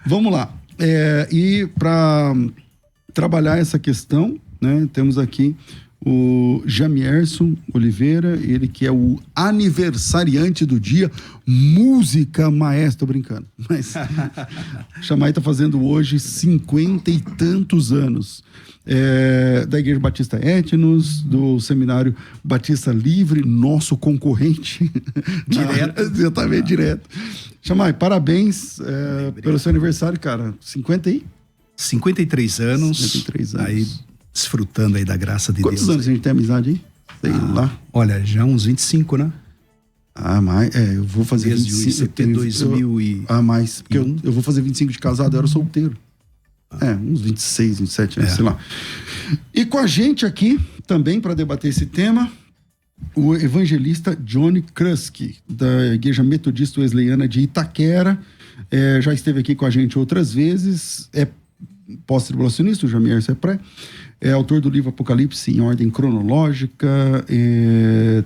Vamos lá. E para trabalhar essa questão, né, temos aqui o Jamierson Oliveira, ele que é o aniversariante do dia, música maestro, tô brincando, mas Chamai tá fazendo hoje 50 e tantos anos, da Igreja Batista Etnos, do Seminário Batista Livre, nosso concorrente, direto. Exatamente, direto. Chamai, parabéns pelo seu aniversário, cara, 53 anos, 53 anos. Aí desfrutando aí da graça de Quantos Deus. Quantos anos a gente tem amizade aí? Sei lá. Olha, já uns 25, né? Mas eu vou fazer desde 25. 2000 e... mais, porque eu vou fazer 25 de casado, eu era solteiro. Uns 26, 27 anos, sei lá. E com a gente aqui, também para debater esse tema, o evangelista Johnny Kruski, da Igreja Metodista Wesleyana de Itaquera. Já esteve aqui com a gente outras vezes, pós-tribulacionista, o Jamierson é pré, é autor do livro Apocalipse em ordem cronológica,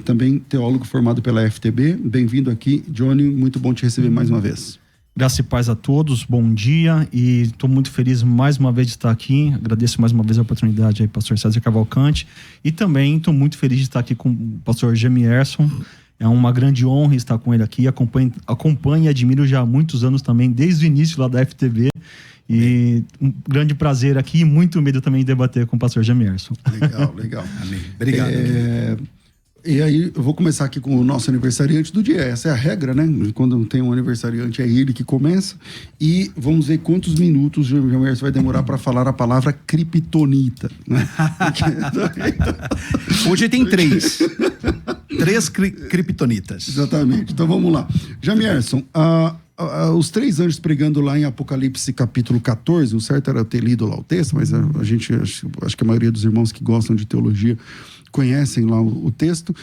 também teólogo formado pela FTB. Bem-vindo aqui, Johnny, muito bom te receber mais uma vez. Graça e paz a todos, bom dia, e estou muito feliz mais uma vez de estar aqui. Agradeço mais uma vez a oportunidade aí, pastor César Cavalcante, e também estou muito feliz de estar aqui com o pastor Jamierson. É uma grande honra estar com ele aqui, acompanho e admiro já há muitos anos também, desde o início lá da FTB. E um grande prazer aqui e muito medo também de debater com o pastor Jamierson. Legal. Amém. Obrigado. E aí, eu vou começar aqui com o nosso aniversariante do dia. Essa é a regra, né? Quando tem um aniversariante, é ele que começa. E vamos ver quantos minutos o Jamierson vai demorar para falar a palavra criptonita. Né? Hoje tem 3. 3 criptonitas. Exatamente. Então vamos lá. Jamierson, os 3 anjos pregando lá em Apocalipse capítulo 14, o certo era eu ter lido lá o texto, mas a gente, acho que a maioria dos irmãos que gostam de teologia conhecem lá o texto.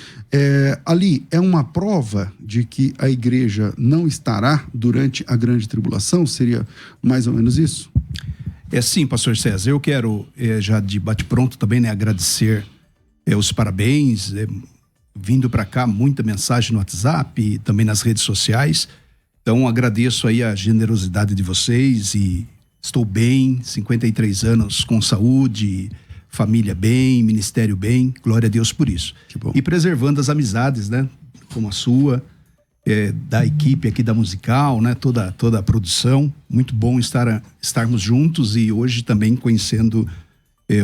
Ali é uma prova de que a igreja não estará durante a grande tribulação? Seria mais ou menos isso? Sim, pastor César, eu quero já de bate-pronto também, né, agradecer os parabéns, vindo para cá muita mensagem no WhatsApp e também nas redes sociais. Então agradeço aí a generosidade de vocês e estou bem, 53 anos com saúde, família bem, ministério bem, glória a Deus por isso. Que bom. E preservando as amizades, né, como a sua, da equipe aqui da Musical, né, toda a produção, muito bom estarmos juntos e hoje também conhecendo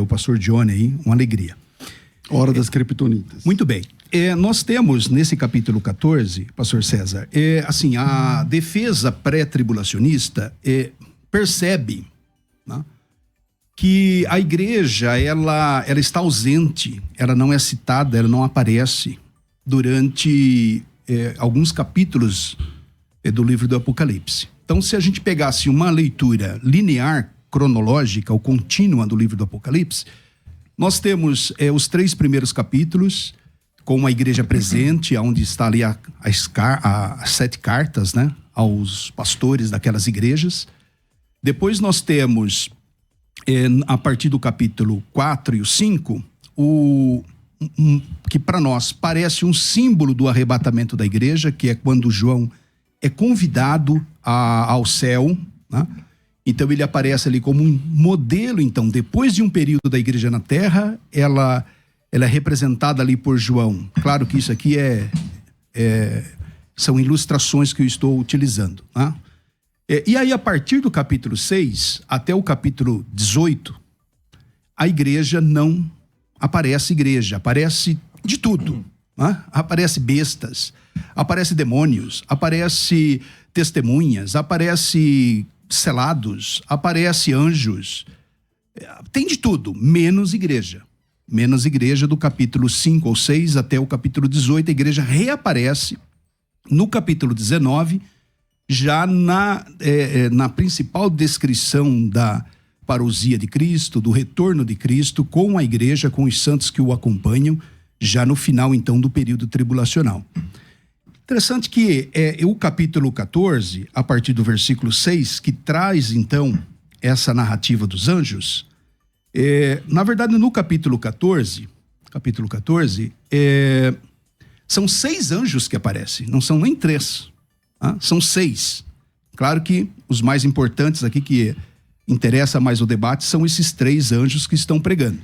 o pastor Johnny aí, uma alegria. Hora das criptonitas. Muito bem. Nós temos nesse capítulo 14, pastor César, assim, a defesa pré-tribulacionista percebe, né, que a igreja ela está ausente, ela não é citada, ela não aparece durante alguns capítulos do livro do Apocalipse. Então, se a gente pegasse uma leitura linear, cronológica ou contínua do livro do Apocalipse, nós temos os 3 primeiros capítulos com a igreja presente, onde está ali as 7 cartas, né, aos pastores daquelas igrejas. Depois nós temos, a partir do capítulo 4 e o 5, que para nós parece um símbolo do arrebatamento da igreja, que é quando João é convidado ao céu, né? Então ele aparece ali como um modelo. Então, depois de um período da igreja na terra, ela é representada ali por João. Claro que isso aqui são ilustrações que eu estou utilizando, né? E aí, a partir do capítulo 6 até o capítulo 18, a igreja não aparece igreja, aparece de tudo, né? Aparece bestas, aparece demônios, aparece testemunhas, aparece selados, aparece anjos, tem de tudo, menos igreja. Menos igreja. Do capítulo 5 ou 6 até o capítulo 18, a igreja reaparece no capítulo 19, já na principal descrição da parousia de Cristo, do retorno de Cristo com a igreja, com os santos que o acompanham, já no final então do período tribulacional. Interessante que o capítulo 14, a partir do versículo 6, que traz então essa narrativa dos anjos, na verdade no capítulo 14, são 6 anjos que aparecem, não são nem 3, são 6. Claro que os mais importantes aqui, que interessa mais o debate, são esses 3 anjos que estão pregando.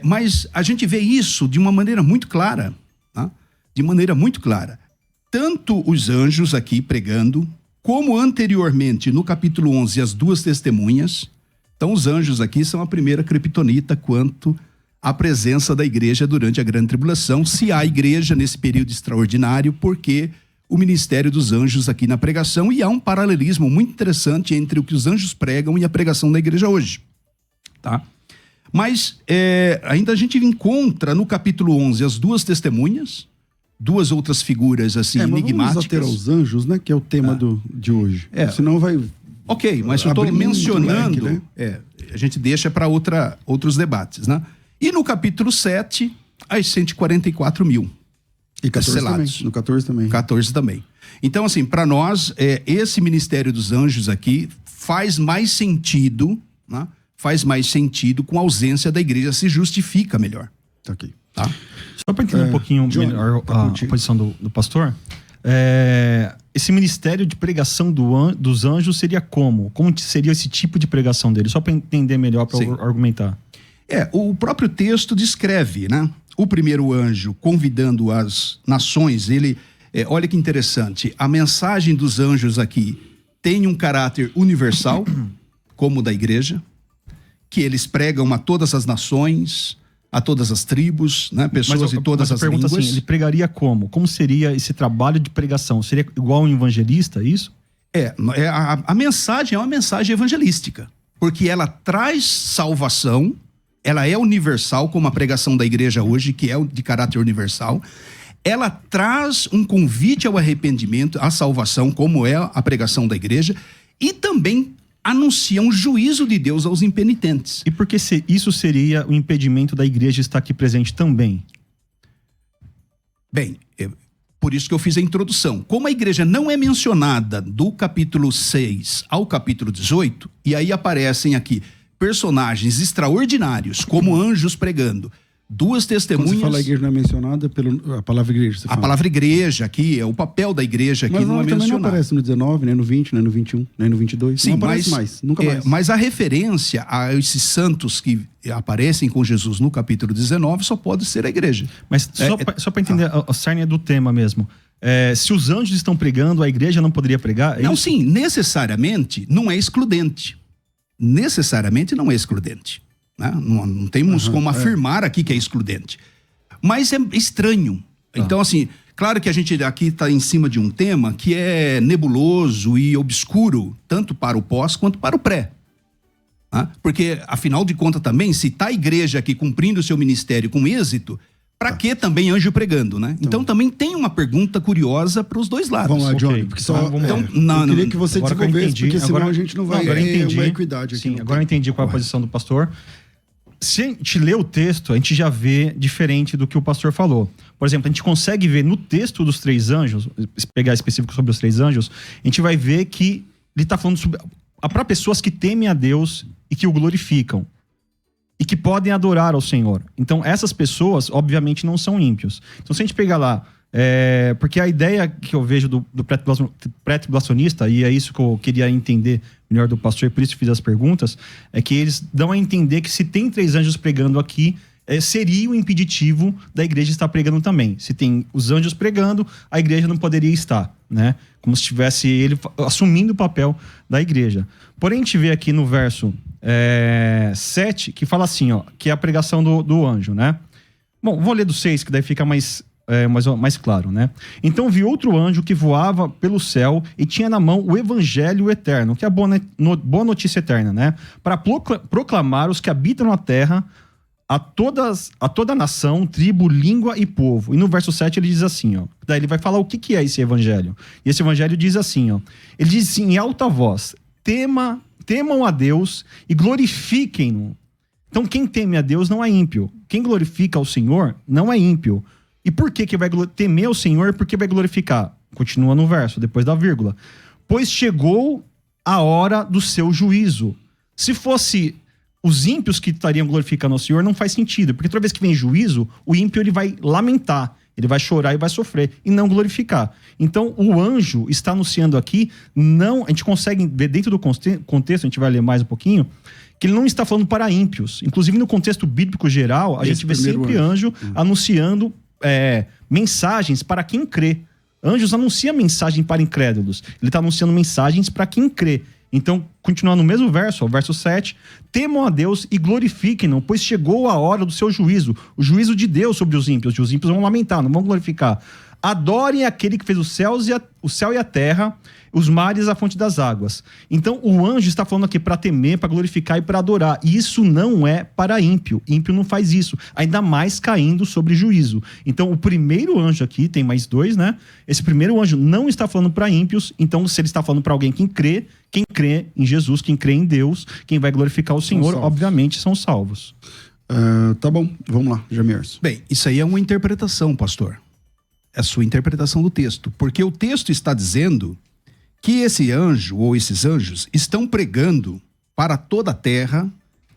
Mas a gente vê isso de uma maneira muito clara, tá? De maneira muito clara. Tanto os anjos aqui pregando, como anteriormente no capítulo 11, as 2 testemunhas. Então os anjos aqui são a primeira criptonita quanto à presença da igreja durante a grande tribulação, se há igreja nesse período extraordinário, porque o ministério dos anjos aqui na pregação, e há um paralelismo muito interessante entre o que os anjos pregam e a pregação da igreja hoje, tá? Mas ainda a gente encontra no capítulo 11 as 2 testemunhas, 2 outras figuras assim enigmáticas. Vamos ater aos anjos, né? Que é o tema de hoje. Senão vai... Ok, mas eu estou mencionando, leque, né? A gente deixa para outros debates, né? E no capítulo 7, as 144 mil. E 14 também. No 14 também. 14 também. Então, assim, para nós, esse ministério dos anjos aqui faz mais sentido, né? Faz mais sentido com a ausência da igreja, se justifica melhor. Ok. Tá? Só para entender um pouquinho melhor a posição do pastor, esse ministério de pregação dos anjos seria como? Como seria esse tipo de pregação dele? Só para entender melhor, para argumentar. O próprio texto descreve, né? O primeiro anjo convidando as nações, olha que interessante, a mensagem dos anjos aqui tem um caráter universal, como da igreja, que eles pregam a todas as nações, a todas as tribos, né? Pessoas de todas as línguas. Assim, ele pregaria como? Como seria esse trabalho de pregação? Seria igual um evangelista, isso? A mensagem é uma mensagem evangelística, porque ela traz salvação, ela é universal, como a pregação da igreja hoje, que é de caráter universal. Ela traz um convite ao arrependimento, à salvação, como é a pregação da igreja, e também anuncia um juízo de Deus aos impenitentes. E por que isso seria o impedimento da igreja estar aqui presente também? Bem, por isso que eu fiz a introdução. Como a igreja não é mencionada do capítulo 6 ao capítulo 18, e aí aparecem aqui personagens extraordinários, como anjos pregando, 2 testemunhas... Quando você fala igreja não é mencionada, a palavra igreja, você fala. A palavra igreja aqui, o papel da igreja aqui não é mencionado. Mas não aparece no 19, nem no 20, nem no 21, nem no 22. Sim, não aparece mais, nunca mais. Mas a referência a esses santos que aparecem com Jesus no capítulo 19 só pode ser a igreja. Mas só para entender a cerne do tema mesmo. Se os anjos estão pregando, a igreja não poderia pregar? Não, sim, necessariamente não é excludente. Necessariamente não é excludente. Né? Não temos como afirmar aqui que é excludente. Mas é estranho. Então, assim, claro que a gente aqui está em cima de um tema que é nebuloso e obscuro, tanto para o pós quanto para o pré. Né? Porque, afinal de contas, também, se está a igreja aqui cumprindo o seu ministério com êxito, para que também anjo pregando, né? Então também tem uma pergunta curiosa para os 2 lados. Vamos lá, Johnny. Porque só, eu queria que você desenvolvesse, porque senão a gente não vai ter uma equidade aqui. Sim, agora eu entendi qual é a posição do pastor. Se a gente lê o texto, a gente já vê diferente do que o pastor falou. Por exemplo, a gente consegue ver no texto dos 3 anjos, se pegar específico sobre os 3 anjos, a gente vai ver que ele está falando para pessoas que temem a Deus e que o glorificam. E que podem adorar ao Senhor. Então, essas pessoas, obviamente, não são ímpios. Então, se a gente pegar lá... porque a ideia que eu vejo do pré-tribulacionista, e é isso que eu queria entender melhor do pastor, e por isso fiz as perguntas, é que eles dão a entender que se tem 3 anjos pregando aqui, seria o impeditivo da igreja estar pregando também. Se tem os anjos pregando, a igreja não poderia estar, né? Como se tivesse ele assumindo o papel da igreja. Porém, a gente vê aqui no verso 7, que fala assim, que é a pregação do anjo, né? Bom, vou ler do 6, que daí fica mais claro, né? Então vi outro anjo que voava pelo céu e tinha na mão o evangelho eterno, que é a boa notícia eterna, né? Para proclamar os que habitam na terra a toda nação, tribo, língua e povo. E no verso 7 ele diz assim, daí ele vai falar o que é esse evangelho. E esse evangelho diz assim, ele diz assim, em alta voz, temam a Deus e glorifiquem-no. Então quem teme a Deus não é ímpio. Quem glorifica ao Senhor não é ímpio. E por que vai temer ao Senhor? Porque vai glorificar. Continua no verso, depois da vírgula. Pois chegou a hora do seu juízo. Se fosse os ímpios que estariam glorificando ao Senhor, não faz sentido. Porque toda vez que vem juízo, o ímpio ele vai lamentar. Ele vai chorar e vai sofrer, e não glorificar. Então, o anjo está anunciando aqui, não, a gente consegue ver dentro do contexto, a gente vai ler mais um pouquinho, que ele não está falando para ímpios. Inclusive, no contexto bíblico geral, a gente vê sempre anjo anunciando mensagens para quem crê. Anjos anunciam mensagem para incrédulos. Ele está anunciando mensagens para quem crê. Então, continuando no mesmo verso, ó, verso 7, temam a Deus e glorifiquem-no, pois chegou a hora do seu juízo, o juízo de Deus sobre os ímpios. Os ímpios vão lamentar, não vão glorificar. Adorem aquele que fez o céu e a terra, os mares e a fonte das águas. Então, o anjo está falando aqui para temer, para glorificar e para adorar. E isso não é para ímpio. Ímpio não faz isso, ainda mais caindo sobre juízo. Então, o primeiro anjo aqui, tem mais dois, né? Esse primeiro anjo não está falando para ímpios. Então, se ele está falando para alguém quem crê em Jesus, quem crê em Deus, quem vai glorificar o Senhor, obviamente, são salvos. Tá bom, vamos lá, Jamierson. Bem, isso aí é uma interpretação, pastor. É a sua interpretação do texto. Porque o texto está dizendo que esse anjo, ou esses anjos, estão pregando para toda a terra,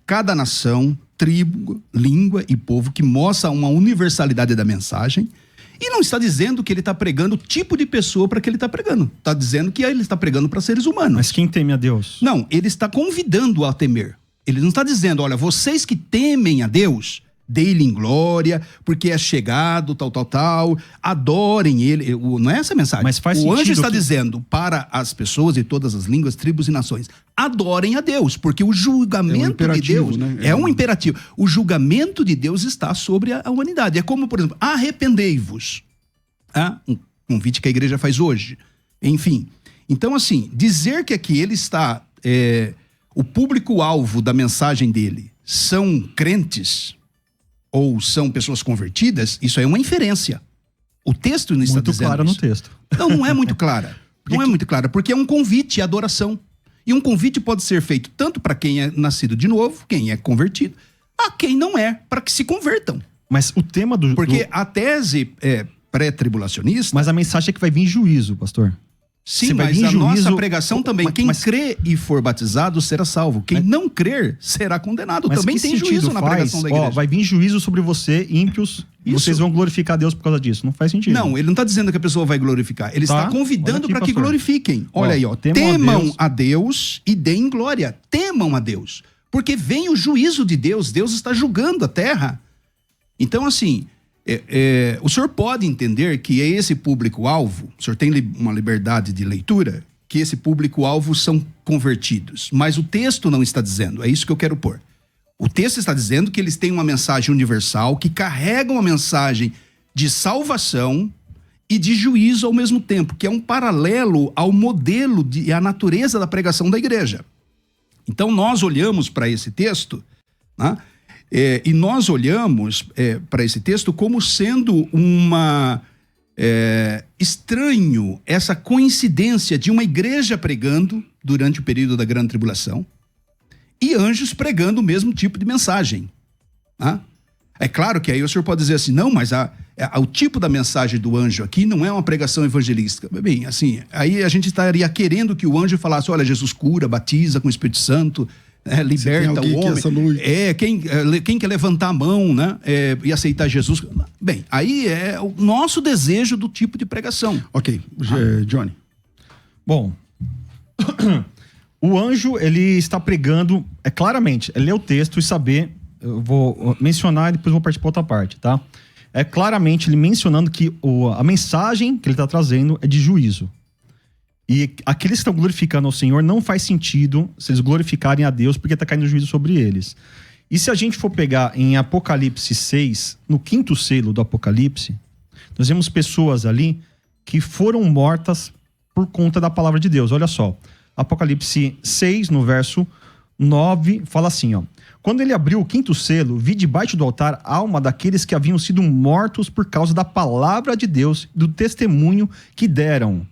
cada nação, tribo, língua e povo, que mostra uma universalidade da mensagem. E não está dizendo que ele está pregando o tipo de pessoa para que ele está pregando. Está dizendo que ele está pregando para seres humanos. Mas quem teme a Deus? Não, ele está convidando a temer. Ele não está dizendo, olha, vocês que temem a Deus, dê-lhe glória, porque é chegado, tal, adorem ele. Não é essa a mensagem. Mas faz o anjo está que... dizendo para as pessoas de todas as línguas, tribos e nações, adorem a Deus, porque o julgamento de Deus, né? É um imperativo. O julgamento de Deus está sobre a humanidade. É como, por exemplo, arrependei-vos. Um convite que a igreja faz hoje. Enfim. Então, assim, dizer que aqui ele está... o público-alvo da mensagem dele são crentes... ou são pessoas convertidas, isso é uma inferência. O texto não está dizendo muito clara isso. no texto. Não é muito clara. Não é muito clara, porque é um convite à adoração. E um convite pode ser feito tanto para quem é nascido de novo, quem é convertido, a quem não é, para que se convertam. Mas o tema do... Porque a tese pré-tribulacionista... Mas a mensagem é que vai vir juízo, pastor. Sim, mas a nossa pregação também, quem crê e for batizado será salvo. Quem não crer será condenado. Mas também tem juízo na pregação da igreja. Vai vir juízo sobre você, ímpios, e vocês vão glorificar a Deus por causa disso. Não faz sentido. Não, ele não está dizendo que a pessoa vai glorificar. Ele está convidando para que glorifiquem. Olha aí, temam a Deus e deem glória. Temam a Deus. Porque vem o juízo de Deus. Deus está julgando a terra. Então, assim... o senhor pode entender que é esse público-alvo, o senhor tem uma liberdade de leitura, que esse público-alvo são convertidos. Mas o texto não está dizendo, é isso que eu quero pôr. O texto está dizendo que eles têm uma mensagem universal, que carregam uma mensagem de salvação e de juízo ao mesmo tempo, que é um paralelo ao modelo e à natureza da pregação da igreja. Então nós olhamos para esse texto, né? E nós olhamos para esse texto como sendo estranho essa coincidência de uma igreja pregando durante o período da grande tribulação e anjos pregando o mesmo tipo de mensagem. É claro que aí o senhor pode dizer assim, não, mas o tipo da mensagem do anjo aqui não é uma pregação evangelística. Bem, assim, aí a gente estaria querendo que o anjo falasse, olha, Jesus cura, batiza com o Espírito Santo, liberta o homem. Quem quer levantar a mão, né, e aceitar Jesus. Bem, aí é o nosso desejo do tipo de pregação. Ok, Johnny. Bom, o anjo, ele está pregando, claramente, ler o texto e saber, eu vou mencionar e depois vou partir para outra parte, tá? É claramente ele mencionando que a mensagem que ele está trazendo é de juízo. E aqueles que estão glorificando ao Senhor não faz sentido se eles glorificarem a Deus, porque está caindo juízo sobre eles. E se a gente for pegar em Apocalipse 6, no 5º selo do Apocalipse, nós vemos pessoas ali que foram mortas por conta da palavra de Deus. Olha só, Apocalipse 6, no verso 9, fala assim, ó. Quando ele abriu o 5º selo, vi debaixo do altar a alma daqueles que haviam sido mortos por causa da palavra de Deus, do testemunho que deram.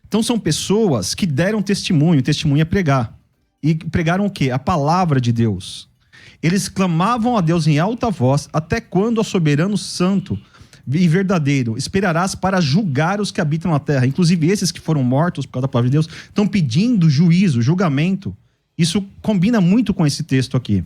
Então são pessoas que deram testemunho é pregar. E pregaram o quê? A palavra de Deus. Eles clamavam a Deus em alta voz, até quando, ó soberano santo e verdadeiro, esperarás para julgar os que habitam na terra. Inclusive esses que foram mortos por causa da palavra de Deus, estão pedindo juízo, julgamento. Isso combina muito com esse texto aqui.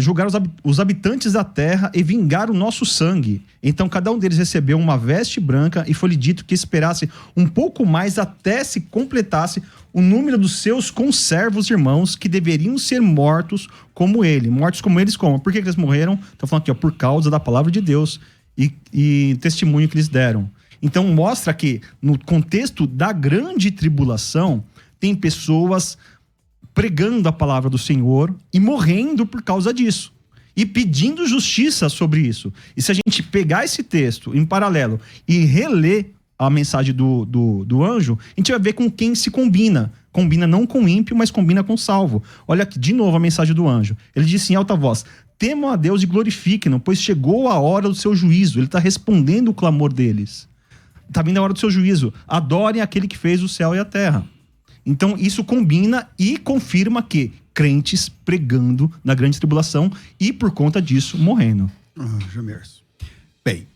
julgar os habitantes da terra e vingar o nosso sangue. Então cada um deles recebeu uma veste branca e foi-lhe dito que esperasse um pouco mais até se completasse o número dos seus conservos irmãos, que deveriam ser mortos como ele. Mortos como eles como? Por que eles morreram? Estou falando aqui, ó, por causa da palavra de Deus e testemunho que eles deram. Então mostra que no contexto da grande tribulação tem pessoas pregando a palavra do Senhor e morrendo por causa disso. E pedindo justiça sobre isso. E se a gente pegar esse texto em paralelo e reler a mensagem do anjo, a gente vai ver com quem se combina. Combina não com ímpio, mas combina com salvo. Olha aqui, de novo a mensagem do anjo. Ele disse em alta voz: temam a Deus e glorifiquem-no, pois chegou a hora do seu juízo. Ele está respondendo o clamor deles. Está vindo a hora do seu juízo. Adorem aquele que fez o céu e a terra. Então isso combina e confirma que crentes pregando na grande tribulação e por conta disso morrendo. Jamerson. Bem,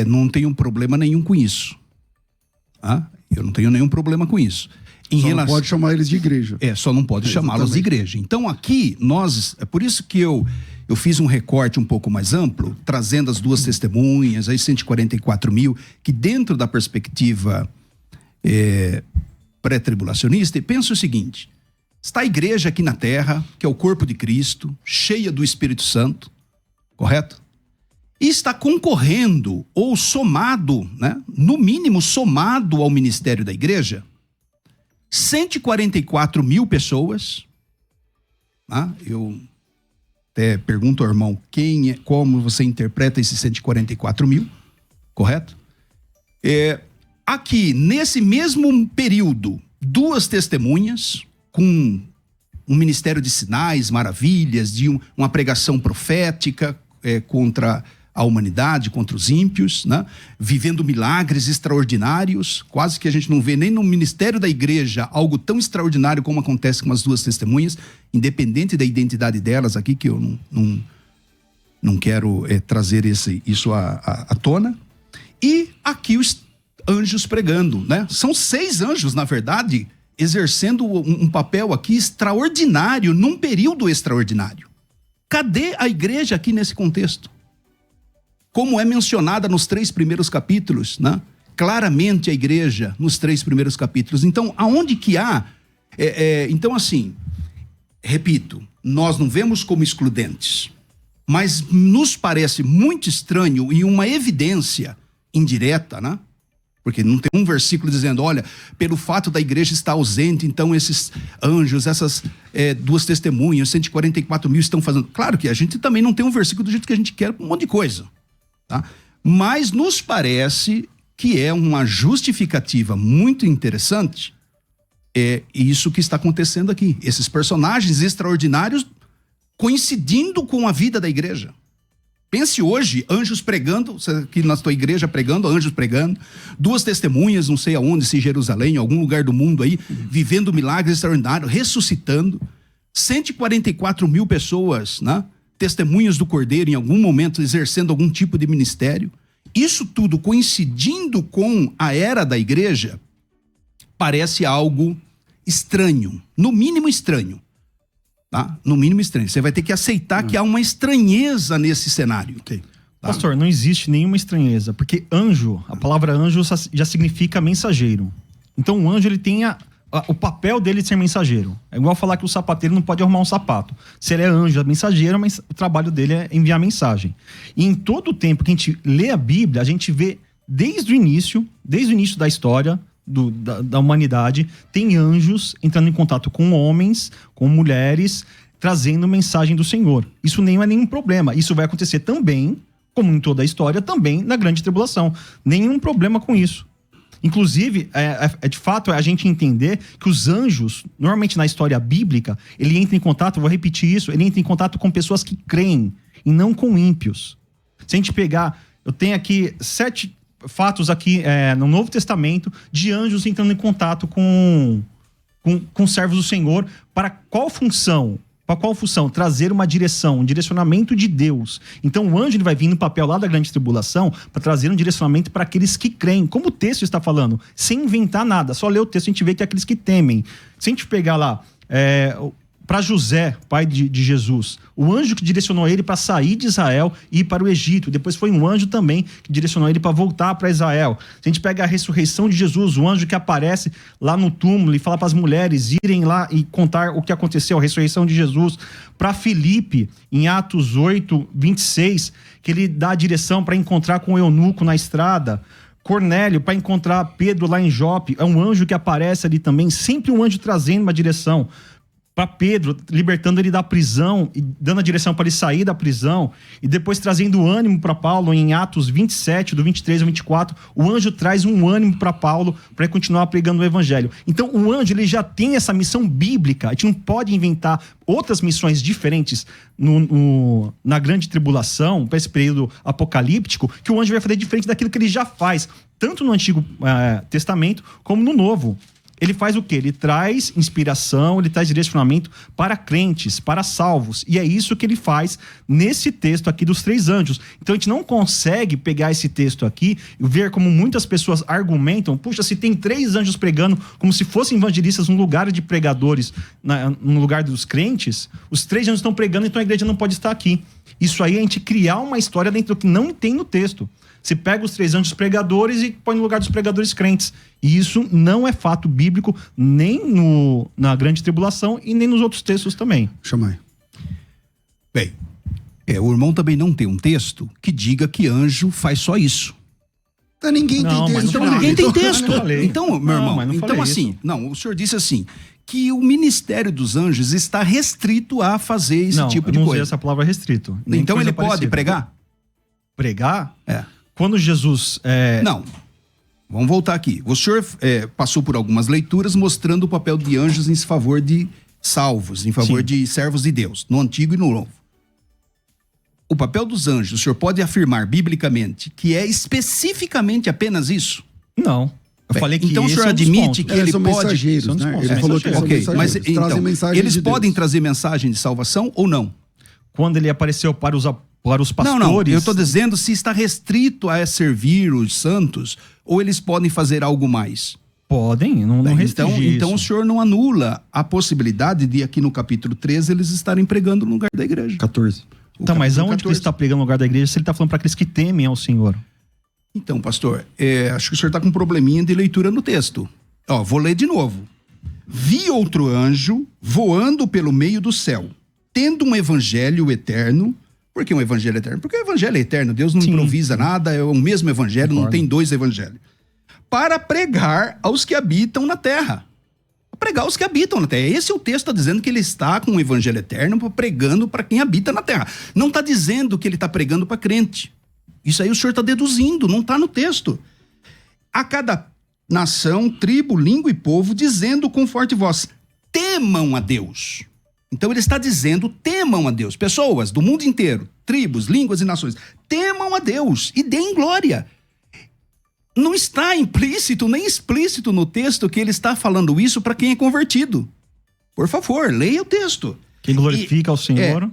não tenho problema nenhum com isso. Eu não tenho nenhum problema com isso. Não pode chamar eles de igreja. Só não pode chamá-los de igreja. Então aqui, é por isso que eu fiz um recorte um pouco mais amplo, trazendo as duas testemunhas, aí 144 mil, que dentro da perspectiva pré-tribulacionista, e pensa o seguinte: está a igreja aqui na terra, que é o corpo de Cristo, cheia do Espírito Santo, correto? E está concorrendo, ou somado, né, no mínimo somado ao ministério da igreja, 144 mil pessoas. Eu até pergunto ao irmão como você interpreta esses 144 mil, correto? Aqui, nesse mesmo período, duas testemunhas com um ministério de sinais, maravilhas, de uma pregação profética contra a humanidade, contra os ímpios, né? Vivendo milagres extraordinários. Quase que a gente não vê nem no ministério da igreja algo tão extraordinário como acontece com as duas testemunhas, independente da identidade delas aqui, que eu não quero trazer isso à tona. E aqui os anjos pregando, né? São 6 anjos, na verdade, exercendo um papel aqui extraordinário, num período extraordinário. Cadê a igreja aqui nesse contexto? Como é mencionada nos 3 primeiros capítulos, né? Claramente a igreja nos 3 primeiros capítulos. Então, aonde que há... Então, assim, repito, nós não vemos como excludentes, mas nos parece muito estranho e uma evidência indireta, né? Porque não tem um versículo dizendo, olha, pelo fato da igreja estar ausente, então esses anjos, essas duas testemunhas, 144 mil estão fazendo... Claro que a gente também não tem um versículo do jeito que a gente quer, um monte de coisa. Tá? Mas nos parece que é uma justificativa muito interessante isso que está acontecendo aqui. Esses personagens extraordinários coincidindo com a vida da igreja. Pense hoje, anjos pregando, aqui na tua igreja pregando, anjos pregando, 2 testemunhas, não sei aonde, se em Jerusalém, em algum lugar do mundo aí, vivendo milagres extraordinários, ressuscitando, 144 mil pessoas, né? Testemunhas do Cordeiro em algum momento exercendo algum tipo de ministério. Isso tudo coincidindo com a era da igreja, parece algo estranho, no mínimo estranho. Tá? No mínimo estranho. Você vai ter que aceitar que há uma estranheza nesse cenário. Okay. Tá? Pastor, não existe nenhuma estranheza, porque anjo, a palavra anjo já significa mensageiro. Então o anjo ele tem o papel dele de ser mensageiro. É igual falar que o sapateiro não pode arrumar um sapato. Se ele é anjo, é mensageiro, mas o trabalho dele é enviar mensagem. E em todo o tempo que a gente lê a Bíblia, a gente vê desde o início da história da humanidade, tem anjos entrando em contato com homens, com mulheres, trazendo mensagem do Senhor. Isso nem é nenhum problema. Isso vai acontecer também, como em toda a história, também na grande tribulação. Nenhum problema com isso. Inclusive, de fato, a gente entender que os anjos, normalmente na história bíblica, ele entra em contato, vou repetir isso, ele entra em contato com pessoas que creem e não com ímpios. Se a gente pegar, eu tenho aqui 7 fatos aqui no Novo Testamento de anjos entrando em contato com servos do Senhor. Para qual função? Trazer uma direção, um direcionamento de Deus. Então o anjo ele vai vir no papel lá da grande tribulação para trazer um direcionamento para aqueles que creem. Como o texto está falando, sem inventar nada. Só ler o texto a gente vê que é aqueles que temem. Se a gente pegar lá para José, pai de Jesus. O anjo que direcionou ele para sair de Israel e ir para o Egito. Depois foi um anjo também que direcionou ele para voltar para Israel. Se a gente pega a ressurreição de Jesus, o anjo que aparece lá no túmulo e fala para as mulheres irem lá e contar o que aconteceu, a ressurreição de Jesus. Para Filipe, em Atos 8, 26, que ele dá a direção para encontrar com o eunuco na estrada. Cornélio, para encontrar Pedro lá em Jope, é um anjo que aparece ali também, sempre um anjo trazendo uma direção. Para Pedro, libertando ele da prisão e dando a direção para ele sair da prisão, e depois trazendo ânimo para Paulo em Atos 27, do 23 ao 24, o anjo traz um ânimo para Paulo para ele continuar pregando o evangelho. Então o anjo ele já tem essa missão bíblica, a gente não pode inventar outras missões diferentes na grande tribulação, para esse período apocalíptico, que o anjo vai fazer diferente daquilo que ele já faz, tanto no Antigo Testamento como no Novo. Ele faz o quê? Ele traz inspiração, ele traz direcionamento para crentes, para salvos. E é isso que ele faz nesse texto aqui dos 3 anjos. Então a gente não consegue pegar esse texto aqui e ver como muitas pessoas argumentam, puxa, se tem 3 anjos pregando como se fossem evangelistas no lugar de pregadores, no lugar dos crentes, os 3 anjos estão pregando, então a igreja não pode estar aqui. Isso aí é a gente criar uma história dentro do que não tem no texto. Você pega os 3 anjos pregadores e põe no lugar dos pregadores crentes. E isso não é fato bíblico nem na grande tribulação e nem nos outros textos também. Chamai. Bem, o irmão também não tem um texto que diga que anjo faz só isso. Então, ninguém tem texto. Então ninguém tem texto. Então, meu irmão, mas não então assim, o senhor disse assim, que o ministério dos anjos está restrito a fazer esse tipo de não coisa. usei essa palavra restrito. Então ele pode pregar? Pregar? É. Quando Jesus... Não. Vamos voltar aqui. O senhor passou por algumas leituras mostrando o papel de anjos em favor de salvos, em favor de servos de Deus, no Antigo e no Novo. O papel dos anjos, o senhor pode afirmar biblicamente que é especificamente apenas isso? Não. Eu falei que então o senhor admite que ele são pode... mensageiros, né? Ele falou que são mensageiros. Mas então, trazem mensagem eles de podem Deus. trazer mensagem de salvação ou não? Quando ele apareceu para os pastores... Não, eu estou dizendo se está restrito a servir os santos ou eles podem fazer algo mais. Podem, não restringe então o senhor não anula a possibilidade de aqui no capítulo 13 eles estarem pregando no lugar da igreja. 14. Tá, mas aonde que ele está pregando no lugar da igreja se ele está falando para aqueles que temem ao Senhor? Então, pastor, acho que o senhor está com um probleminha de leitura no texto. Vou ler de novo. Vi outro anjo voando pelo meio do céu, tendo um evangelho eterno. Por que um evangelho eterno? Porque o evangelho é eterno, Deus não improvisa nada, é o mesmo evangelho, não tem 2 evangelhos. Para pregar aos que habitam na terra. Pregar aos que habitam na terra. Esse é o texto, está dizendo que ele está com o evangelho eterno, pregando para quem habita na terra. Não está dizendo que ele está pregando para crente. Isso aí o senhor está deduzindo, não está no texto. A cada nação, tribo, língua e povo, dizendo com forte voz, temam a Deus. Então ele está dizendo, temam a Deus. Pessoas do mundo inteiro, tribos, línguas e nações, temam a Deus e deem glória. Não está implícito nem explícito no texto que ele está falando isso para quem é convertido. Por favor, leia o texto. Quem glorifica ao Senhor.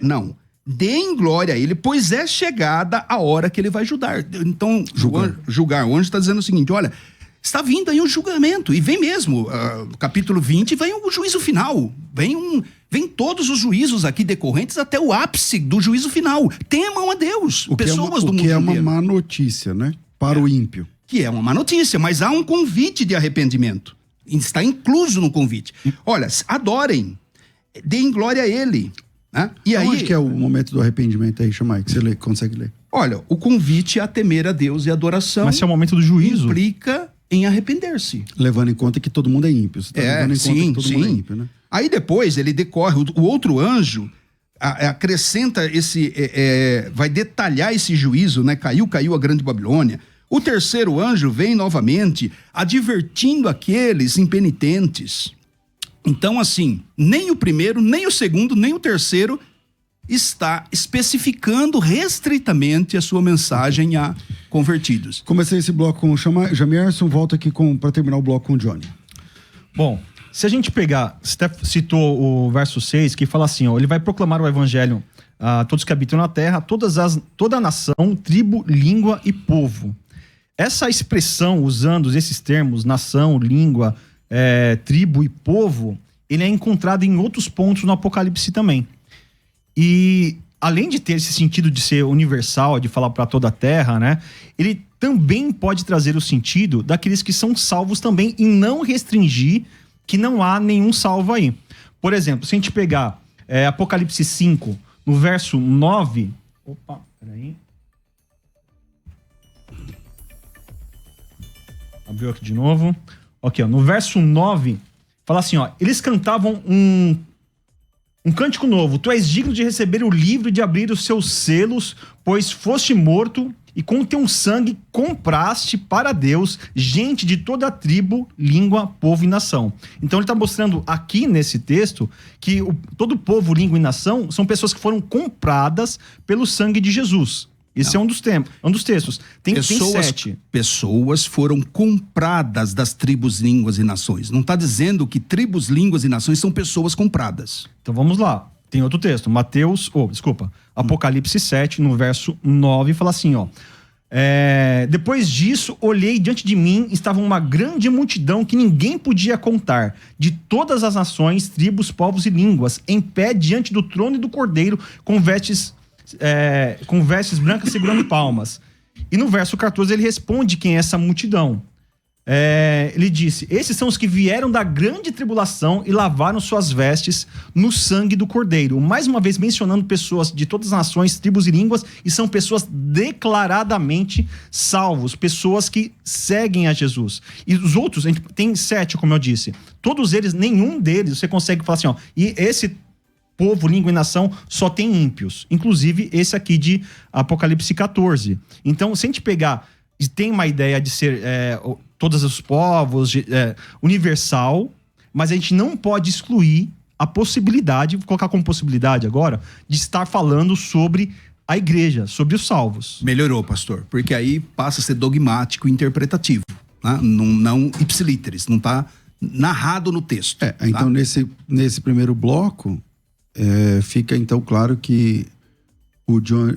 Não. Deem glória a ele, pois é chegada a hora que ele vai julgar. Então, julgar. O anjo está dizendo o seguinte, olha, está vindo aí um julgamento, e vem mesmo, capítulo 20, vem o juízo final, vem todos os juízos aqui decorrentes até o ápice do juízo final. Temam a Deus, pessoas do mundo inteiro. O que é uma má notícia, né? Para o ímpio. Que é uma má notícia, mas há um convite de arrependimento. Está incluso no convite. Olha, adorem, deem glória a ele. Né? E aí, onde que é o momento do arrependimento aí, Chamai, que você consegue ler? Olha, o convite é a temer a Deus e a adoração. Mas se é o momento do juízo. Implica em arrepender-se. Levando em conta que todo mundo é ímpio. Você tá levando em conta que todo mundo é ímpio, né? Aí depois ele decorre, o outro anjo acrescenta vai detalhar esse juízo, né? Caiu a grande Babilônia. O terceiro anjo vem novamente advertindo aqueles impenitentes. Então, assim, nem o primeiro, nem o segundo, nem o terceiro está especificando restritamente a sua mensagem a convertidos. Comecei esse bloco com o Jamierson, volta aqui para terminar o bloco com o Johnny. Bom, se a gente pegar, você citou o verso 6, que fala assim, ele vai proclamar o evangelho a todos que habitam na terra, toda a nação, tribo, língua e povo. Essa expressão, usando esses termos, nação, língua, tribo e povo, ele é encontrado em outros pontos no Apocalipse também. E além de ter esse sentido de ser universal, de falar para toda a terra, né? Ele também pode trazer o sentido daqueles que são salvos também e não restringir que não há nenhum salvo aí. Por exemplo, se a gente pegar Apocalipse 5, no verso 9... Opa, peraí. Abriu aqui de novo. Ok, ó, no verso 9, fala assim, ó. Eles cantavam um cântico novo. Tu és digno de receber o livro e de abrir os seus selos, pois foste morto e com teu sangue compraste para Deus gente de toda a tribo, língua, povo e nação. Então ele está mostrando aqui nesse texto que todo povo, língua e nação são pessoas que foram compradas pelo sangue de Jesus. Esse é um dos textos. Tem 7. Pessoas foram compradas das tribos, línguas e nações. Não está dizendo que tribos, línguas e nações são pessoas compradas. Então vamos lá. Tem outro texto. Apocalipse 7, no verso 9, fala assim, ó. Depois disso, olhei diante de mim, estava uma grande multidão que ninguém podia contar, de todas as nações, tribos, povos e línguas, em pé diante do trono e do Cordeiro, com vestes brancas segurando palmas. E no verso 14 ele responde quem é essa multidão. Ele disse: esses são os que vieram da grande tribulação e lavaram suas vestes no sangue do Cordeiro. Mais uma vez mencionando pessoas de todas as nações, tribos e línguas, e são pessoas declaradamente salvos, pessoas que seguem a Jesus. E os outros, a gente tem 7, como eu disse. Todos eles, nenhum deles você consegue falar assim, ó, e esse povo, língua e nação só tem ímpios. Inclusive esse aqui de Apocalipse 14. Então, se a gente pegar e tem uma ideia de ser todos os povos, universal, mas a gente não pode excluir a possibilidade, vou colocar como possibilidade agora, de estar falando sobre a igreja, sobre os salvos. Melhorou, pastor, porque aí passa a ser dogmático e interpretativo, né? Não ipsilíteres, não está narrado no texto. Então, nesse primeiro bloco, fica então claro que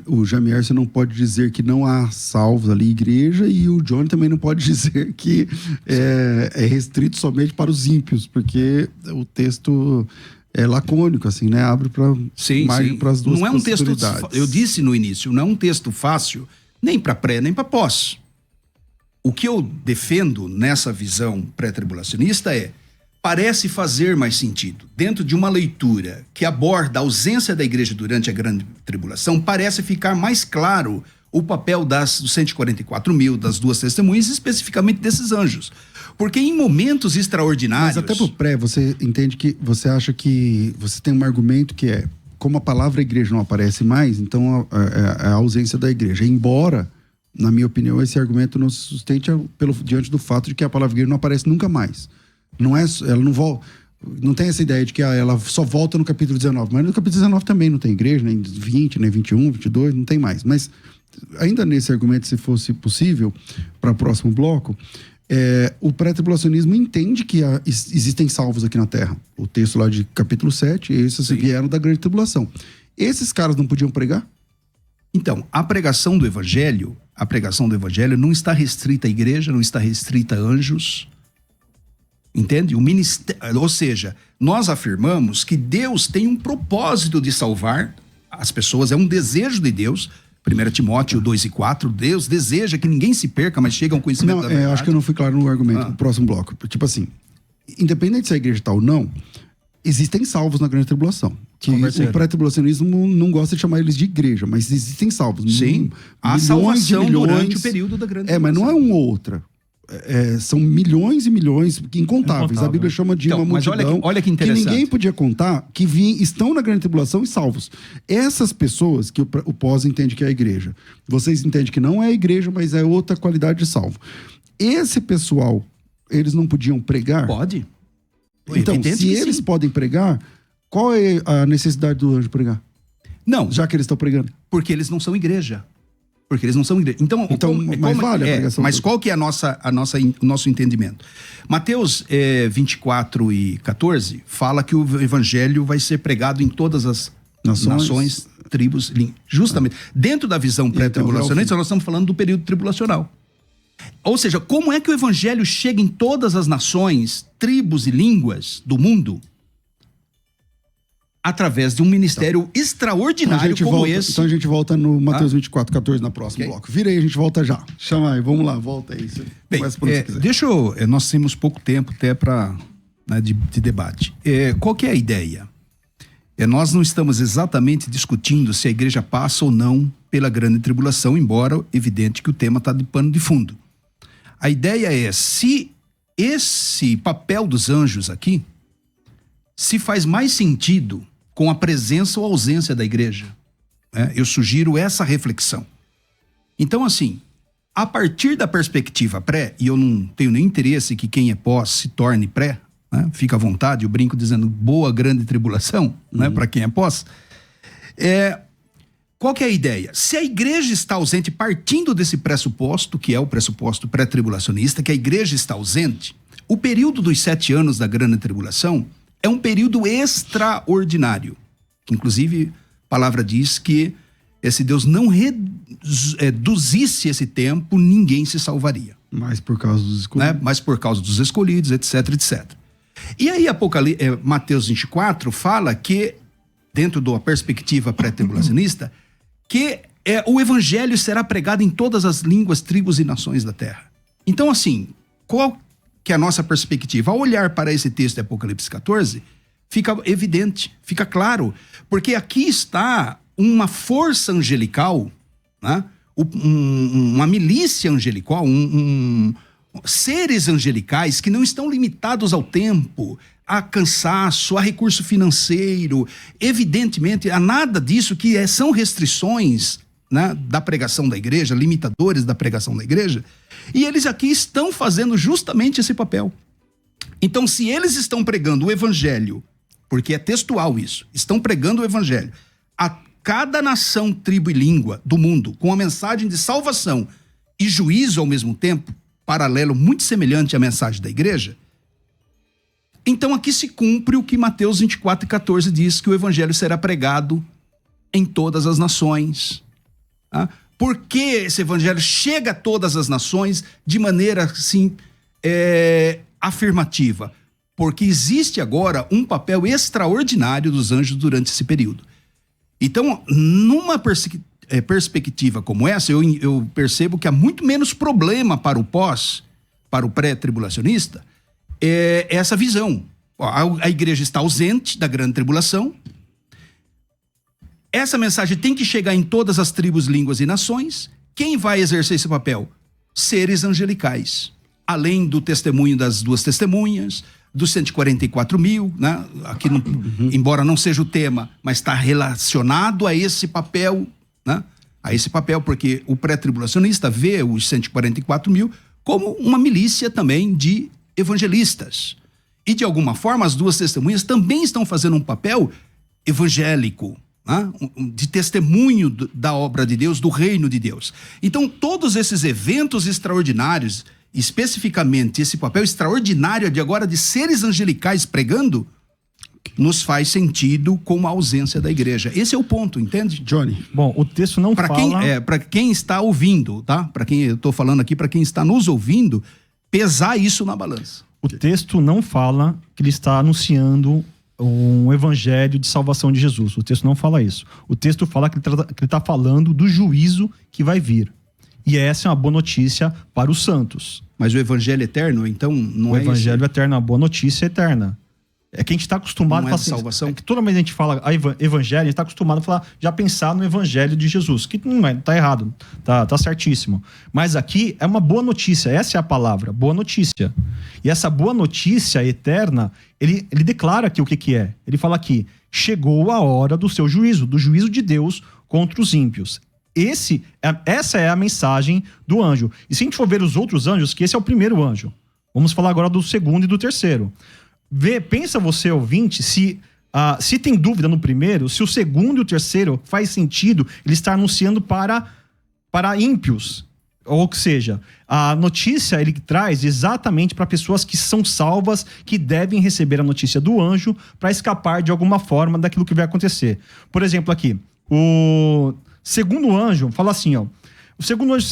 o Jamierson não pode dizer que não há salvos ali, igreja, e o Johnny também não pode dizer que é restrito somente para os ímpios, porque o texto é lacônico, assim, né? Abre para as duas não é um possibilidades. Texto, eu disse no início, não é um texto fácil, nem para pré, nem para pós. O que eu defendo nessa visão pré-tribulacionista parece fazer mais sentido. Dentro de uma leitura que aborda a ausência da igreja durante a grande tribulação, parece ficar mais claro o papel dos 144 mil, das duas testemunhas, especificamente desses anjos. Porque em momentos extraordinários... Mas até pro pré, você entende que... Você acha que... Você tem um argumento que como a palavra igreja não aparece mais, então a ausência da igreja. Embora, na minha opinião, esse argumento não se sustente diante do fato de que a palavra igreja não aparece nunca mais. Ela não volta, não tem essa ideia de que ela só volta no capítulo 19, mas no capítulo 19 também não tem igreja, nem 20, nem 21, 22, não tem mais. Mas ainda nesse argumento, se fosse possível, para o próximo bloco, o pré-tribulacionismo entende que existem salvos aqui na Terra. O texto lá de capítulo 7, esses vieram da grande tribulação. Esses caras não podiam pregar? Então, a pregação do evangelho não está restrita à igreja, não está restrita a anjos. Entende? Ou seja, nós afirmamos que Deus tem um propósito de salvar as pessoas, é um desejo de Deus. 1 Timóteo 2:4, Deus deseja que ninguém se perca, mas chega a um conhecimento da verdade. Acho que eu não fui claro no argumento do próximo bloco. Tipo assim, independente se a igreja está ou não, existem salvos na grande tribulação. Que o pré-tribulacionismo não gosta de chamar eles de igreja, mas existem salvos. Sim, há salvação durante o período da grande tribulação. Mas não é uma ou outra. São milhões e milhões incontáveis. A Bíblia chama de uma multidão olha que interessante. Que ninguém podia contar, que estão na grande tribulação e salvos. Essas pessoas que o pós entende que é a igreja, vocês entendem que não é a igreja, mas é outra qualidade de salvo. Esse pessoal, eles não podiam pregar? Pode. Então, se eles podem pregar, qual é a necessidade do anjo pregar? Não. Já que eles estão pregando. Porque eles não são igreja. Porque eles não são igreja. Então vale a pregação. Mas qual que é o nosso entendimento? Mateus 24:14 fala que o evangelho vai ser pregado em todas as nações tribos, justamente. Dentro da visão pré-tribulacionista, nós estamos falando do período tribulacional. Ou seja, como é que o evangelho chega em todas as nações, tribos e línguas do mundo? através de um ministério extraordinário como esse. Então a gente volta no Mateus 24:14 na próxima bloco. Vira aí, a gente volta já. Chama aí, vamos lá, volta aí. Bem, nós temos pouco tempo até para de debate. Qual que é a ideia? Nós não estamos exatamente discutindo se a igreja passa ou não pela grande tribulação, embora evidente que o tema está de pano de fundo. A ideia é se esse papel dos anjos aqui se faz mais sentido com a presença ou ausência da igreja. Eu sugiro essa reflexão. Então, assim, a partir da perspectiva pré, e eu não tenho nenhum interesse que quem é pós se torne pré, fica à vontade, eu brinco dizendo boa grande tribulação, para quem é pós. Qual que é a ideia? Se a igreja está ausente, partindo desse pressuposto, que é o pressuposto pré-tribulacionista, que a igreja está ausente, o período dos 7 anos da grande tribulação é um período extraordinário. Que, inclusive, a palavra diz que se Deus não reduzisse esse tempo, ninguém se salvaria. Mas por causa dos escolhidos. Mas por causa dos escolhidos, etc, etc. E aí, Mateus 24 fala que, dentro da perspectiva pré-tribulacionista, que o evangelho será pregado em todas as línguas, tribos e nações da terra. Então, assim, qual que é a nossa perspectiva? Ao olhar para esse texto de Apocalipse 14, fica evidente, fica claro, porque aqui está uma força angelical, uma milícia angelical, seres angelicais que não estão limitados ao tempo, a cansaço, a recurso financeiro, evidentemente, a nada disso que são restrições da pregação da igreja, limitadores da pregação da igreja, e eles aqui estão fazendo justamente esse papel. Então, se eles estão pregando o evangelho, porque é textual isso, estão pregando o evangelho a cada nação, tribo e língua do mundo, com a mensagem de salvação e juízo ao mesmo tempo, paralelo muito semelhante à mensagem da igreja, então aqui se cumpre o que Mateus 24:14 diz, que o evangelho será pregado em todas as nações. Por que esse evangelho chega a todas as nações de maneira assim afirmativa? Porque existe agora um papel extraordinário dos anjos durante esse período. Então, numa perspectiva como essa, eu percebo que há muito menos problema para o para o pré-tribulacionista, essa visão. A igreja está ausente da grande tribulação. Essa mensagem tem que chegar em todas as tribos, línguas e nações. Quem vai exercer esse papel? Seres angelicais. Além do testemunho das 2 testemunhas, dos 144 mil, aqui embora não seja o tema, mas está relacionado a esse papel, a esse papel, porque o pré-tribulacionista vê os 144 mil como uma milícia também de evangelistas. E de alguma forma as 2 testemunhas também estão fazendo um papel evangélico, de testemunho da obra de Deus, do reino de Deus. Então todos esses eventos extraordinários, especificamente esse papel extraordinário de seres angelicais pregando, nos faz sentido com a ausência da igreja. Esse é o ponto, entende, Johnny? Bom, o texto não fala... Para quem está ouvindo, tá? Para quem eu estou falando aqui, para quem está nos ouvindo, pesar isso na balança. O texto não fala que ele está anunciando um evangelho de salvação de Jesus. O texto não fala isso. O texto fala que ele está falando do juízo que vai vir. E essa é uma boa notícia para os santos. Mas o evangelho eterno, então, não o é evangelho eterno, a boa notícia eterna. É que a gente está acostumado a falar salvação. É que toda vez que a gente fala evangelho, a gente está acostumado a falar, já pensar no evangelho de Jesus, que não é, tá errado, tá certíssimo. Mas aqui é uma boa notícia, essa é a palavra, boa notícia. E essa boa notícia eterna, ele declara aqui o que é. Ele fala aqui, chegou a hora do seu juízo, do juízo de Deus contra os ímpios. Essa é a mensagem do anjo. E se a gente for ver os outros anjos, que esse é o primeiro anjo. Vamos falar agora do segundo e do terceiro. Pensa você, ouvinte, se tem dúvida no primeiro, se o segundo e o terceiro faz sentido ele estar anunciando para ímpios. Ou seja, a notícia ele traz exatamente para pessoas que são salvas, que devem receber a notícia do anjo para escapar de alguma forma daquilo que vai acontecer. Por exemplo, aqui, o segundo anjo fala assim, O segundo anjo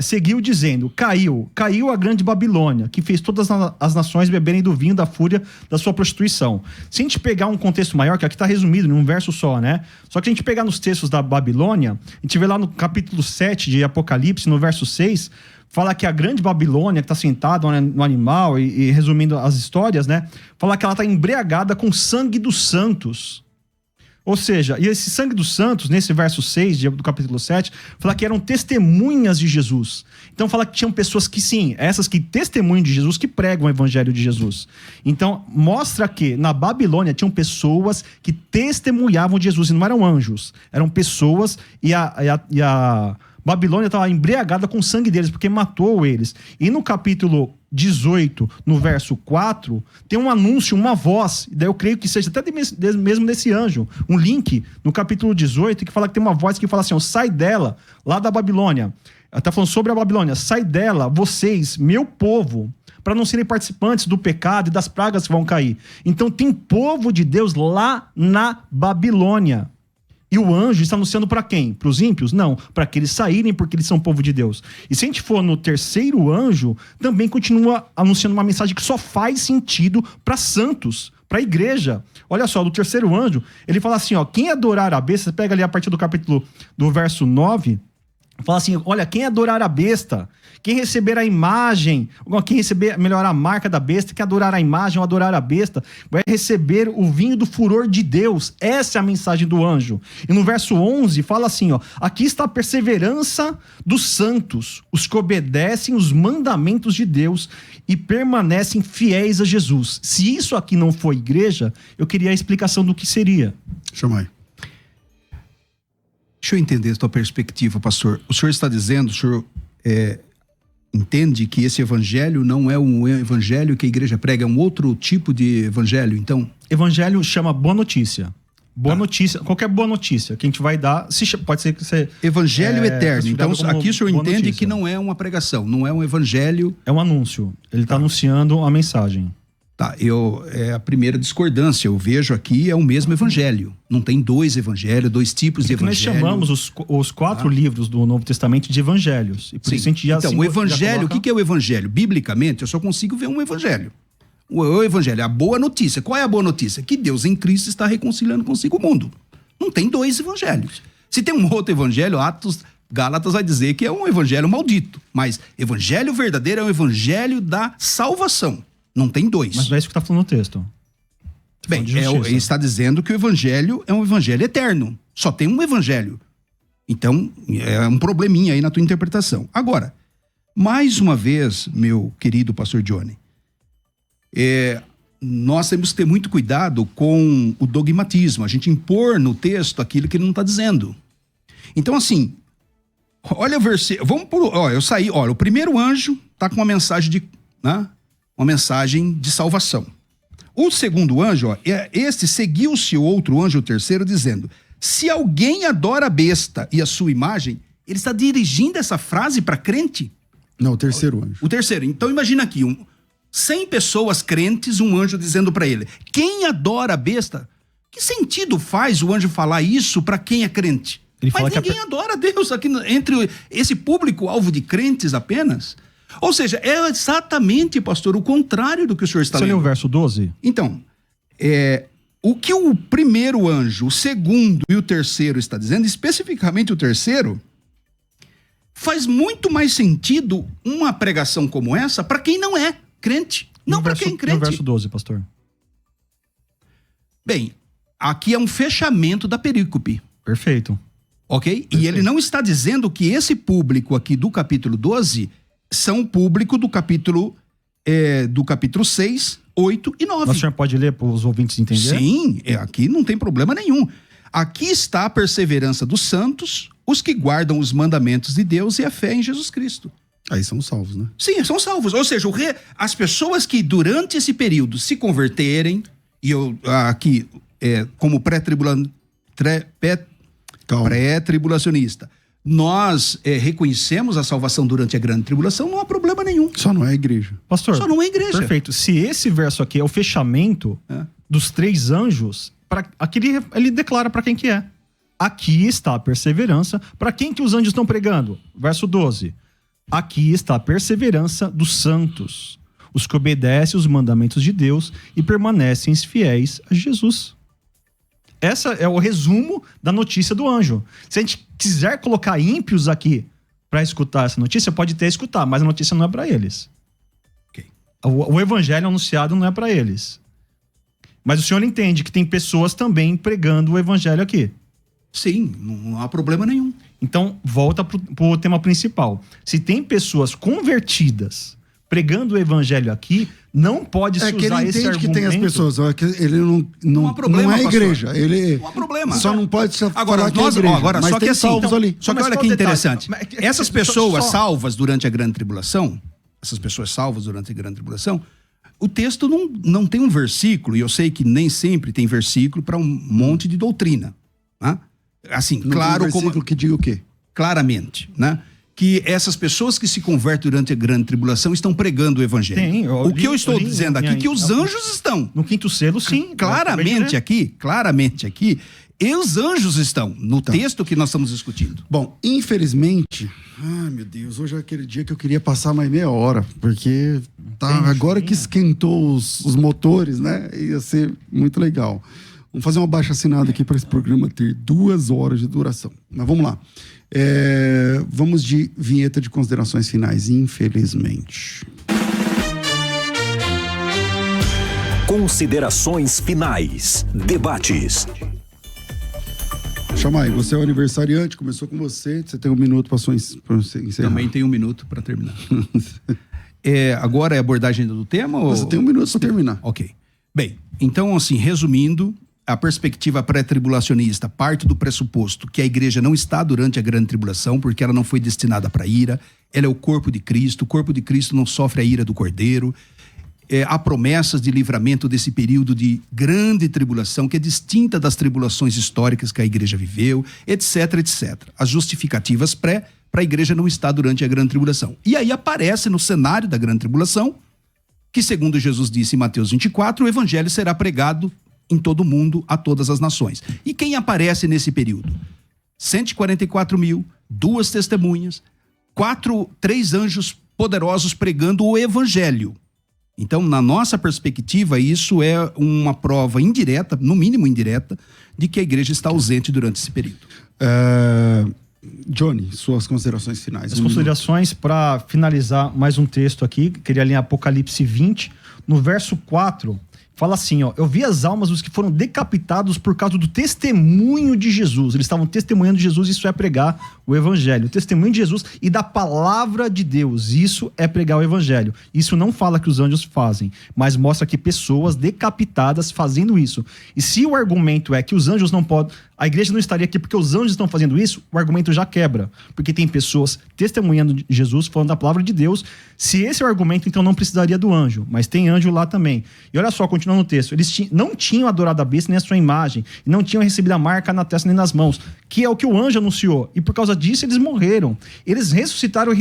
seguiu dizendo: caiu a grande Babilônia, que fez todas as nações beberem do vinho da fúria da sua prostituição. Se a gente pegar um contexto maior, que aqui está resumido num verso só, né? Só que a gente pegar nos textos da Babilônia, a gente vê lá no capítulo 7 de Apocalipse, no verso 6, fala que a grande Babilônia, que está sentada no animal, e resumindo as histórias, né? Fala que ela está embriagada com o sangue dos santos. Ou seja, e esse sangue dos santos, nesse verso 6 do capítulo 7, fala que eram testemunhas de Jesus. Então fala que tinham pessoas que sim, essas que testemunham de Jesus, que pregam o evangelho de Jesus. Então mostra que na Babilônia tinham pessoas que testemunhavam de Jesus, e não eram anjos, eram pessoas, e a Babilônia estava embriagada com o sangue deles, porque matou eles. E no capítulo 18, no verso 4, tem um anúncio, uma voz, e daí eu creio que seja até mesmo desse anjo, um link no capítulo 18, que fala que tem uma voz que fala assim: ó, sai dela, lá da Babilônia. Ela está falando sobre a Babilônia: sai dela, vocês, meu povo, para não serem participantes do pecado e das pragas que vão cair. Então tem povo de Deus lá na Babilônia. E o anjo está anunciando para quem? Para os ímpios? Não, para que eles saírem, porque eles são povo de Deus. E se a gente for no terceiro anjo, também continua anunciando uma mensagem que só faz sentido para santos, para a igreja. Olha só, do terceiro anjo, ele fala assim, ó, quem adorar a besta, você pega ali a partir do capítulo, do verso 9, fala assim, olha, quem adorar a besta, quem receber a imagem, quem receber, melhor, a marca da besta, quem adorar a imagem ou adorar a besta, vai receber o vinho do furor de Deus. Essa é a mensagem do anjo. E no verso 11 fala assim, ó, aqui está a perseverança dos santos, os que obedecem os mandamentos de Deus e permanecem fiéis a Jesus. Se isso aqui não for igreja, eu queria a explicação do que seria. Chama aí. Deixa eu entender a tua perspectiva, pastor. O senhor está dizendo, o senhor entende que esse evangelho não é um evangelho que a igreja prega, é um outro tipo de evangelho, então? Evangelho chama boa notícia. Boa notícia, qualquer boa notícia que a gente vai dar, pode ser que você... Evangelho eterno. Então aqui o senhor entende notícia. Que não é uma pregação, não é um evangelho... É um anúncio. Ele está anunciando a mensagem. Tá, é a primeira discordância. Eu vejo aqui é o mesmo evangelho. Não tem dois evangelhos, dois tipos de evangelho. Nós chamamos os 4 livros do Novo Testamento de evangelhos. E por isso a gente já... Então, o evangelho, o que é o evangelho? Biblicamente, eu só consigo ver um evangelho. O evangelho é a boa notícia. Qual é a boa notícia? Que Deus em Cristo está reconciliando consigo o mundo. Não tem dois evangelhos. Se tem um outro evangelho, Gálatas vai dizer que é um evangelho maldito. Mas evangelho verdadeiro é o evangelho da salvação. Não tem dois. Mas não é isso que está falando no texto. Bem, ele está dizendo que o evangelho é um evangelho eterno. Só tem um evangelho. Então, é um probleminha aí na tua interpretação. Agora, mais uma vez, meu querido pastor Johnny, nós temos que ter muito cuidado com o dogmatismo. A gente impor no texto aquilo que ele não está dizendo. Então, assim, olha o versículo. O primeiro anjo está com uma mensagem uma mensagem de salvação. O segundo anjo, seguiu-se o outro anjo, o terceiro, dizendo: se alguém adora a besta e a sua imagem, ele está dirigindo essa frase para crente? Não, o terceiro anjo. O terceiro. Então imagina aqui, 100 pessoas crentes, um anjo dizendo para ele: quem adora a besta? Que sentido faz o anjo falar isso para quem é crente? Mas ninguém adora a Deus aqui entre esse público-alvo de crentes apenas. Ou seja, é exatamente, pastor, o contrário do que o senhor está lendo. Você leu o verso 12? Então, o que o primeiro anjo, o segundo e o terceiro está dizendo, especificamente o terceiro, faz muito mais sentido uma pregação como essa para quem não é crente. Não para quem é crente. No verso 12, pastor. Bem, aqui é um fechamento da perícope. Perfeito. Ok? Perfeito. E ele não está dizendo que esse público aqui do capítulo 12... são público do capítulo 6, 8 e 9. Mas o senhor pode ler para os ouvintes entenderem? Sim, aqui não tem problema nenhum. Aqui está a perseverança dos santos, os que guardam os mandamentos de Deus e a fé em Jesus Cristo. Aí são salvos, né? Sim, são salvos. Ou seja, as pessoas que durante esse período se converterem, e eu aqui, como pré-tribulacionista, nós reconhecemos a salvação durante a grande tribulação, não há problema nenhum. Só não é a igreja. Pastor, só não é a igreja. Perfeito. Se esse verso aqui é o fechamento dos 3 anjos, aqui ele declara para quem que é. aqui está a perseverança. Para quem que os anjos estão pregando? Verso 12. Aqui está a perseverança dos santos, os que obedecem os mandamentos de Deus e permanecem fiéis a Jesus. Essa é o resumo da notícia do anjo. Se a gente quiser colocar ímpios aqui para escutar essa notícia, pode até escutar, mas a notícia não é para eles. Okay. O evangelho anunciado não é para eles. Mas o senhor entende que tem pessoas também pregando o evangelho aqui. Sim, não há problema nenhum. Então, volta pro tema principal. Se tem pessoas convertidas pregando o evangelho aqui, não pode se usar esse argumento. É que ele entende que tem as pessoas, ele não há problema, não é igreja. Ele não há problema. Só não pode se agora, falar que é igreja, agora mas só tem que assim, salvos então, ali. Só que Mas olha qual que o detalhe? interessante. Mas- Essas pessoas salvas durante a grande tribulação, o texto não tem um versículo, e eu sei que nem sempre tem versículo para um monte de doutrina. Né? Assim, Não claro, tem um versículo que diga o quê? claramente, né? Que essas pessoas que se convertem durante a grande tribulação estão pregando o evangelho. Tem, O que eu estou dizendo aqui é que os anjos estão. No quinto selo, sim. Claramente aqui, e os anjos estão no texto que nós estamos discutindo. Bom, infelizmente... Ai, meu Deus, hoje é aquele dia que eu queria passar mais meia hora, porque agora que esquentou os motores, né? Ia ser muito legal. Vamos fazer uma abaixo-assinada aqui para esse programa ter 2 horas de duração. Mas vamos lá. Vamos de vinheta de considerações finais, infelizmente. Considerações finais. Debates. Chama aí, você é o aniversariante, começou com você tem 1 minuto para você encerrar. Também tem 1 minuto para terminar. Agora é a abordagem do tema? Você tem 1 minuto para terminar. Ok. Bem, então assim, resumindo, a perspectiva pré-tribulacionista parte do pressuposto que a igreja não está durante a grande tribulação, porque ela não foi destinada para ira, ela é o corpo de Cristo não sofre a ira do Cordeiro. Há promessas de livramento desse período de grande tribulação, que é distinta das tribulações históricas que a igreja viveu, etc, etc. As justificativas para a igreja não estar durante a grande tribulação. E aí aparece no cenário da grande tribulação que, segundo Jesus disse em Mateus 24, o evangelho será pregado em todo o mundo, a todas as nações. E quem aparece nesse período? 144 mil, 2 testemunhas, 3 anjos poderosos pregando o evangelho. Então, na nossa perspectiva, isso é uma prova indireta, no mínimo indireta, de que a igreja está ausente durante esse período. Johnny, suas considerações finais. As considerações, para finalizar mais um texto aqui, queria ler em Apocalipse 20, no verso 4, fala assim, ó: eu vi as almas dos que foram decapitados por causa do testemunho de Jesus. Eles estavam testemunhando de Jesus, isso é pregar o evangelho. O testemunho de Jesus e da palavra de Deus, isso é pregar o evangelho. Isso não fala que os anjos fazem, mas mostra que pessoas decapitadas fazendo isso. E se o argumento é que os anjos não podem, a igreja não estaria aqui porque os anjos estão fazendo isso, o argumento já quebra. Porque tem pessoas testemunhando de Jesus, falando da palavra de Deus. Se esse é o argumento, então não precisaria do anjo. Mas tem anjo lá também. E olha só, continuando no texto. Eles não tinham adorado a besta nem a sua imagem. E não tinham recebido a marca na testa nem nas mãos. Que é o que o anjo anunciou. E por causa disso eles morreram. Eles ressuscitaram e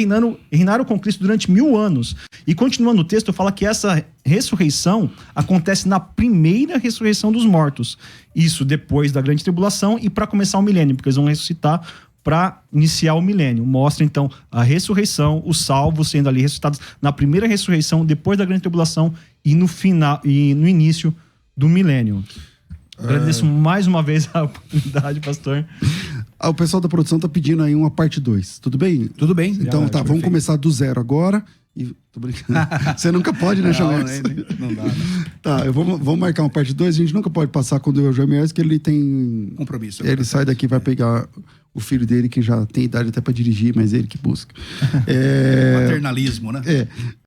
reinaram com Cristo durante 1000 anos. E continuando o texto, fala que essa ressurreição acontece na primeira ressurreição dos mortos. Isso depois da grande tribulação e para começar o milênio, porque eles vão ressuscitar para iniciar o milênio. Mostra então a ressurreição, os salvos sendo ali ressuscitados na primeira ressurreição, depois da grande tribulação e no final e no início do milênio. Agradeço mais uma vez a oportunidade, pastor. O pessoal da produção tá pedindo aí uma parte 2. Tudo bem? Tudo bem. Então tá, vamos começar do 0 agora. Tô brincando. Você nunca pode, né, Jamés? Não dá, né? Tá, vamos marcar uma parte 2. A gente nunca pode passar quando o Jamés, que ele tem compromisso. Ele sai daqui e vai pegar o filho dele, que já tem idade até para dirigir, mas ele que busca. Paternalismo, né?